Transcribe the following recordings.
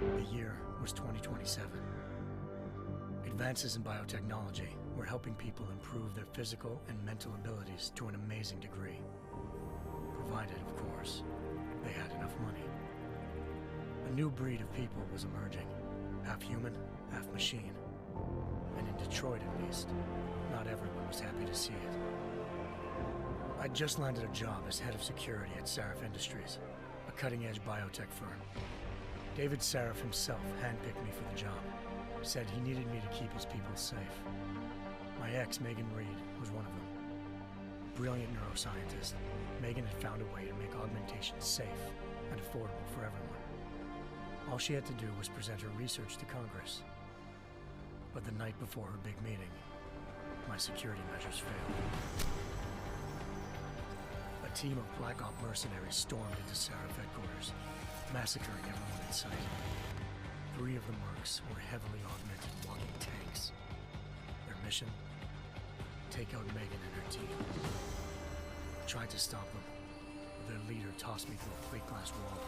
The year was 2027. Advances in biotechnology were helping people improve their physical and mental abilities to an amazing degree. Provided, of course, they had enough money. A new breed of people was emerging, half human, half machine. And in Detroit, at least, not everyone was happy to see it. I'd just landed a job as head of security at Sarif Industries, a cutting-edge biotech firm. David Sarif himself handpicked me for the job, said he needed me to keep his people safe. My ex, Megan Reed, was one of them. Brilliant neuroscientist, Megan had found a way to make augmentation safe and affordable for everyone. All she had to do was present her research to Congress. But the night before her big meeting, my security measures failed. A team of Black Op mercenaries stormed into Sarif headquarters, massacring everyone in sight. 3 of the mercs were heavily augmented walking tanks. Their mission? Take out Megan and her team. I tried to stop them, but their leader tossed me through a plate glass wall.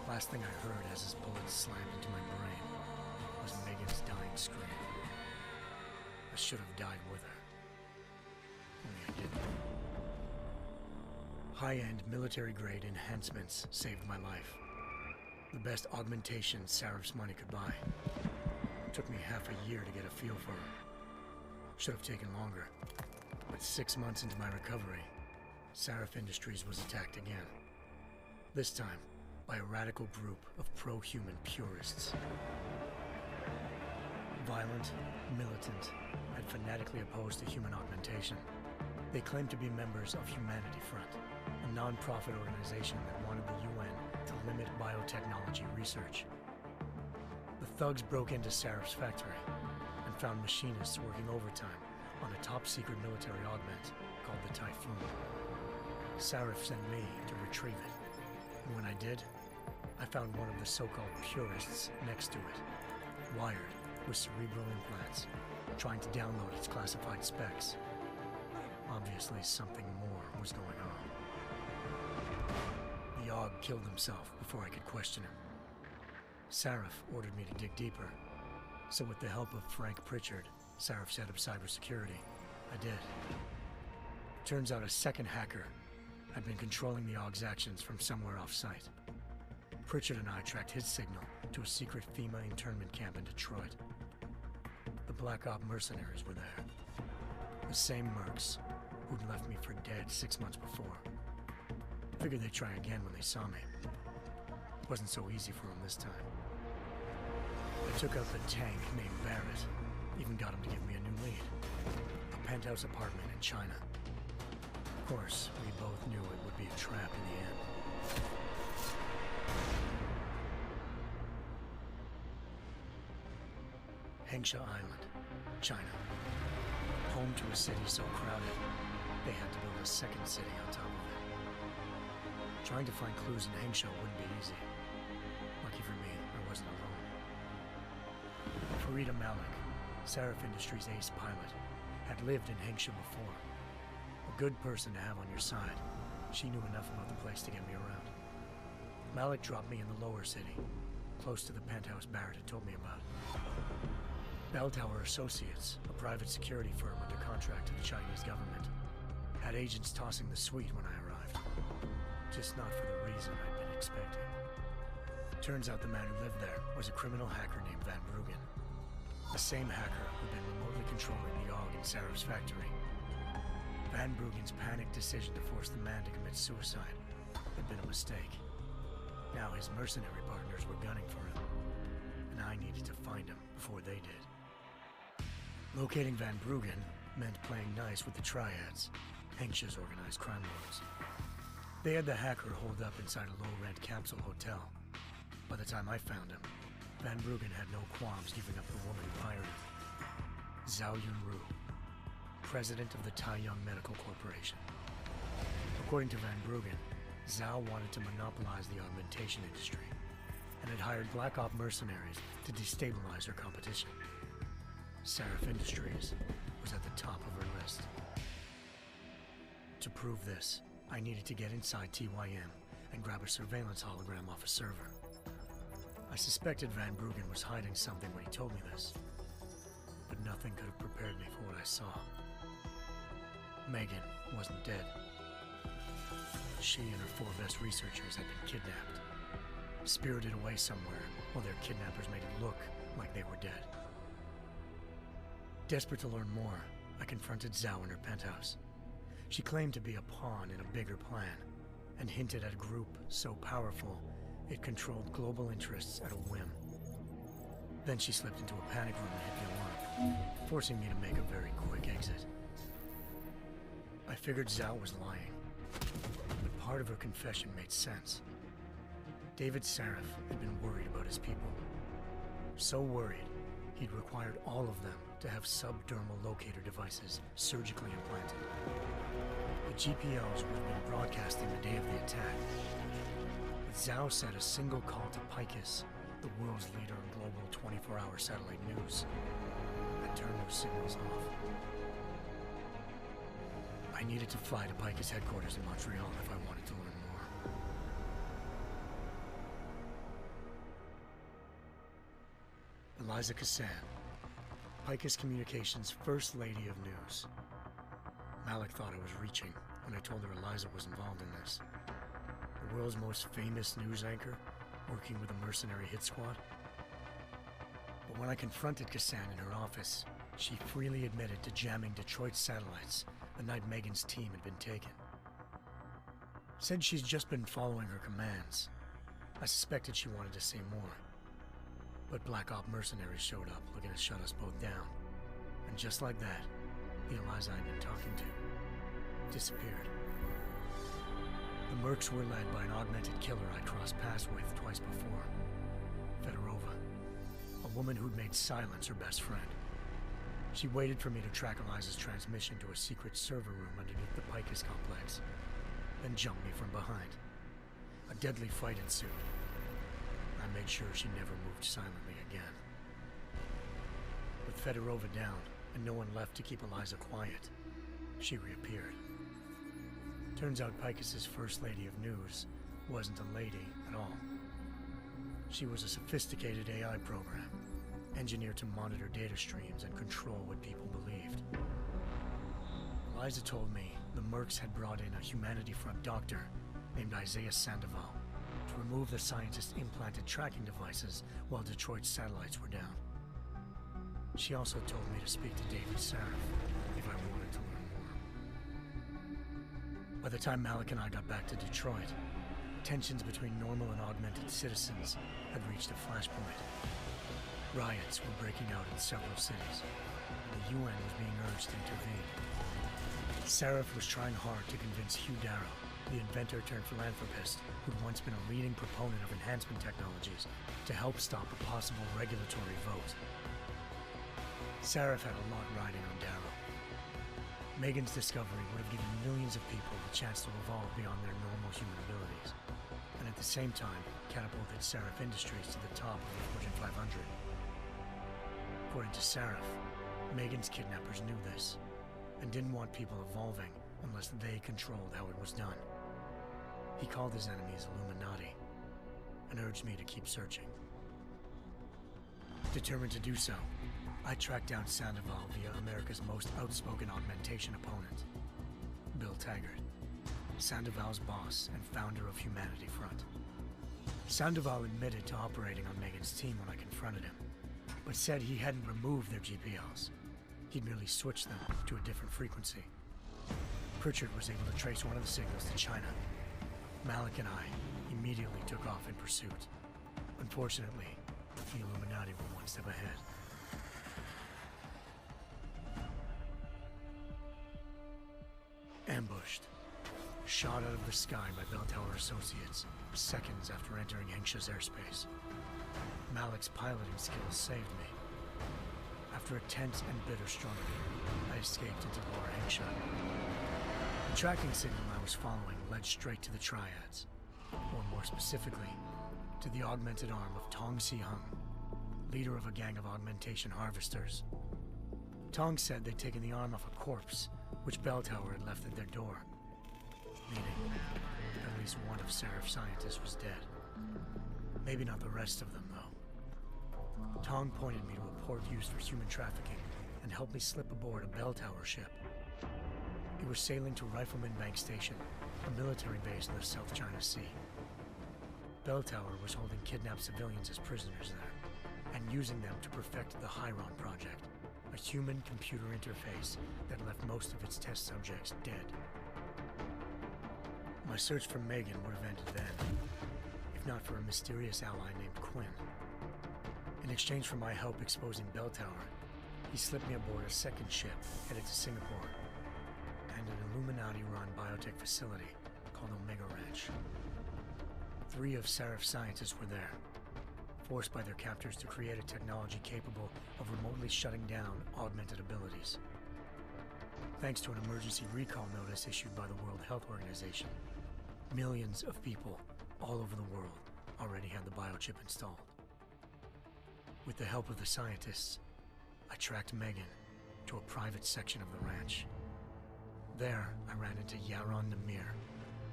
Last thing I heard as his bullets slammed into my brain was Megan's dying scream. I should have died with her. Only I didn't. High-end military-grade enhancements saved my life. The best augmentation Sarif's money could buy. It took me half a year to get a feel for her. Should have taken longer. But 6 months into my recovery, Sarif Industries was attacked again. This time, by a radical group of pro-human purists. Violent, militant, and fanatically opposed to human augmentation. They claimed to be members of Humanity Front, a non-profit organization that wanted the UN to limit biotechnology research. The thugs broke into Sarif's factory and found machinists working overtime on a top-secret military augment called the Typhoon. Sarif sent me to retrieve it, and when I did, I found one of the so-called purists next to it, wired with cerebral implants, trying to download its classified specs. Obviously, something more was going on. The AUG killed himself before I could question him. Sarif ordered me to dig deeper, so with the help of Frank Pritchard, Sarif's head of cybersecurity, I did. Turns out a second hacker had been controlling the AUG's actions from somewhere off-site. Pritchard and I tracked his signal to a secret FEMA internment camp in Detroit. The Black Op mercenaries were there. The same mercs who'd left me for dead 6 months before. Figured they'd try again when they saw me. Wasn't so easy for them this time. I took out the tank named Barrett, even got him to give me a new lead. A penthouse apartment in China. Of course, we both knew it would be a trap in the end. Hengsha Island, China. Home to a city so crowded, they had to build a second city on top of it. Trying to find clues in Hengsha wouldn't be easy. Lucky for me, I wasn't alone. Farida Malik, Sarif Industries' ace pilot, had lived in Hengsha before. A good person to have on your side. She knew enough about the place to get me around. Malik dropped me in the lower city, close to the penthouse Barrett had told me about. Bell Tower Associates, a private security firm under contract to the Chinese government, had agents tossing the suite when I arrived. Just not for the reason I'd been expecting. Turns out the man who lived there was a criminal hacker named Van Bruggen. The same hacker who'd been remotely controlling the AUG in Sarif's factory. Van Bruggen's panicked decision to force the man to commit suicide had been a mistake. Now his mercenary partners were gunning for him, and I needed to find him before they did. Locating Van Bruggen meant playing nice with the Triads, Hengsha's organized crime lords. They had the hacker holed up inside a low-rent capsule hotel. By the time I found him, Van Bruggen had no qualms giving up the woman who hired him. Zhao Yunru, president of the Taiyang Medical Corporation. According to Van Bruggen, Zhao wanted to monopolize the augmentation industry and had hired Black Op mercenaries to destabilize her competition. Sarif Industries was at the top of her list. To prove this, I needed to get inside TYM and grab a surveillance hologram off a server. I suspected Van Bruggen was hiding something when he told me this, but nothing could have prepared me for what I saw. Megan wasn't dead. She and her 4 best researchers had been kidnapped, spirited away somewhere while their kidnappers made it look like they were dead. Desperate to learn more, I confronted Zhao in her penthouse. She claimed to be a pawn in a bigger plan, and hinted at a group so powerful it controlled global interests at a whim. Then she slipped into a panic room and hit the alarm, forcing me to make a very quick exit. I figured Zhao was lying, but part of her confession made sense. David Sarif had been worried about his people. So worried, he'd required all of them to have subdermal locator devices surgically implanted. The GPLs would have been broadcasting the day of the attack. But Zhao said a single call to Picus, the world's leader in global 24-hour satellite news, had turned those signals off. I needed to fly to Picus headquarters in Montreal if I wanted to learn more. Eliza Cassan, Picus Communications' First Lady of News. Malik thought I was reaching when I told her Eliza was involved in this. The world's most famous news anchor, working with a mercenary hit squad. But when I confronted Cassan in her office, she freely admitted to jamming Detroit's satellites the night Megan's team had been taken. Said she's just been following her commands. I suspected she wanted to say more. But Black Op mercenaries showed up looking to shut us both down. And just like that, the Eliza I'd been talking to disappeared. The Mercs were led by an augmented killer I crossed paths with twice before, Fedorova, a woman who'd made silence her best friend. She waited for me to track Eliza's transmission to a secret server room underneath the Picus complex, then jumped me from behind. A deadly fight ensued. I made sure she never moved silently again. With Fedorova down and no one left to keep Eliza quiet, she reappeared. Turns out Picus's First Lady of News wasn't a lady at all. She was a sophisticated AI program, engineered to monitor data streams and control what people believed. Eliza told me the Mercs had brought in a Humanity Front doctor named Isaiah Sandoval to remove the scientist's implanted tracking devices while Detroit's satellites were down. She also told me to speak to David Sarif if I wanted to learn more. By the time Malik and I got back to Detroit, tensions between normal and augmented citizens had reached a flashpoint. Riots were breaking out in several cities, and the UN was being urged to intervene. Sarif was trying hard to convince Hugh Darrow, the inventor turned philanthropist who'd once been a leading proponent of enhancement technologies, to help stop a possible regulatory vote. Sarif had a lot riding on Darrow. Megan's discovery would have given millions of people the chance to evolve beyond their normal human abilities, and at the same time catapulted Sarif Industries to the top of the Fortune 500. According to Sarif, Megan's kidnappers knew this, and didn't want people evolving unless they controlled how it was done. He called his enemies Illuminati, and urged me to keep searching. Determined to do so, I tracked down Sandoval via America's most outspoken augmentation opponent, Bill Taggart, Sandoval's boss and founder of Humanity Front. Sandoval admitted to operating on Megan's team when I confronted him, but said he hadn't removed their GPLs. He'd merely switched them to a different frequency. Pritchard was able to trace one of the signals to China. Malik and I immediately took off in pursuit. Unfortunately, the Illuminati were one step ahead. Ambushed. Shot out of the sky by Bell Tower Associates, seconds after entering Hengsha's airspace. Malik's piloting skills saved me. After a tense and bitter struggle, I escaped into Lower Hengsha. The tracking signal I was following led straight to the Triads, or more specifically, to the augmented arm of Tong Si-hung, leader of a gang of augmentation harvesters. Tong said they'd taken the arm off a corpse, which Bell Tower had left at their door, meaning at least one of Sarif's scientists was dead. Maybe not the rest of them, though. Tong pointed me to a port used for human trafficking and helped me slip aboard a bell tower ship. It was sailing to Rifleman Bank Station, a military base in the South China Sea. Bell Tower was holding kidnapped civilians as prisoners there, and using them to perfect the Chiron Project, a human-computer interface that left most of its test subjects dead. My search for Megan would have ended then, if not for a mysterious ally named Quinn. In exchange for my help exposing Bell Tower, he slipped me aboard a second ship headed to Singapore and an Illuminati-run biotech facility called Omega Ranch. 3 of Seraph's scientists were there, forced by their captors to create a technology capable of remotely shutting down augmented abilities. Thanks to an emergency recall notice issued by the World Health Organization, millions of people all over the world already had the biochip installed. With the help of the scientists, I tracked Megan to a private section of the ranch. There, I ran into Yaron Namir,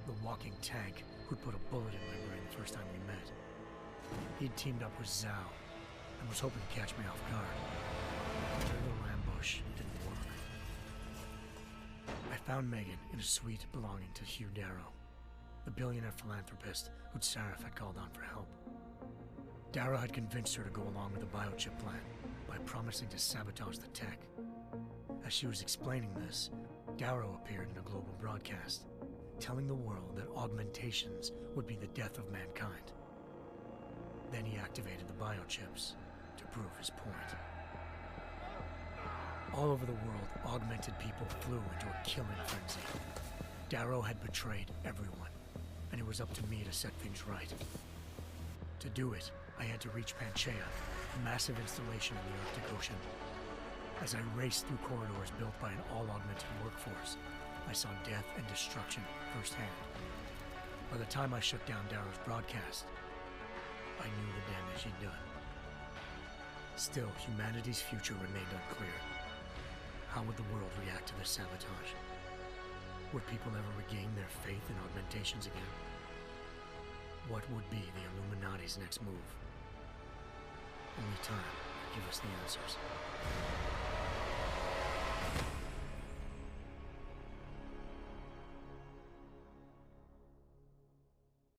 the walking tank who'd put a bullet in my brain the first time we met. He'd teamed up with Zhao and was hoping to catch me off guard. Their little ambush didn't work. I found Megan in a suite belonging to Hugh Darrow, the billionaire philanthropist who'd Seraph had called on for help. Darrow had convinced her to go along with the biochip plan by promising to sabotage the tech. As she was explaining this, Darrow appeared in a global broadcast, telling the world that augmentations would be the death of mankind. Then he activated the biochips to prove his point. All over the world, augmented people flew into a killing frenzy. Darrow had betrayed everyone, and it was up to me to set things right. To do it, I had to reach Panchaea, a massive installation in the Arctic Ocean. As I raced through corridors built by an all-augmented workforce, I saw death and destruction firsthand. By the time I shut down Darrow's broadcast, I knew the damage he'd done. Still, humanity's future remained unclear. How would the world react to this sabotage? Would people ever regain their faith in augmentations again? What would be the Illuminati's next move? Only time will give us the answers.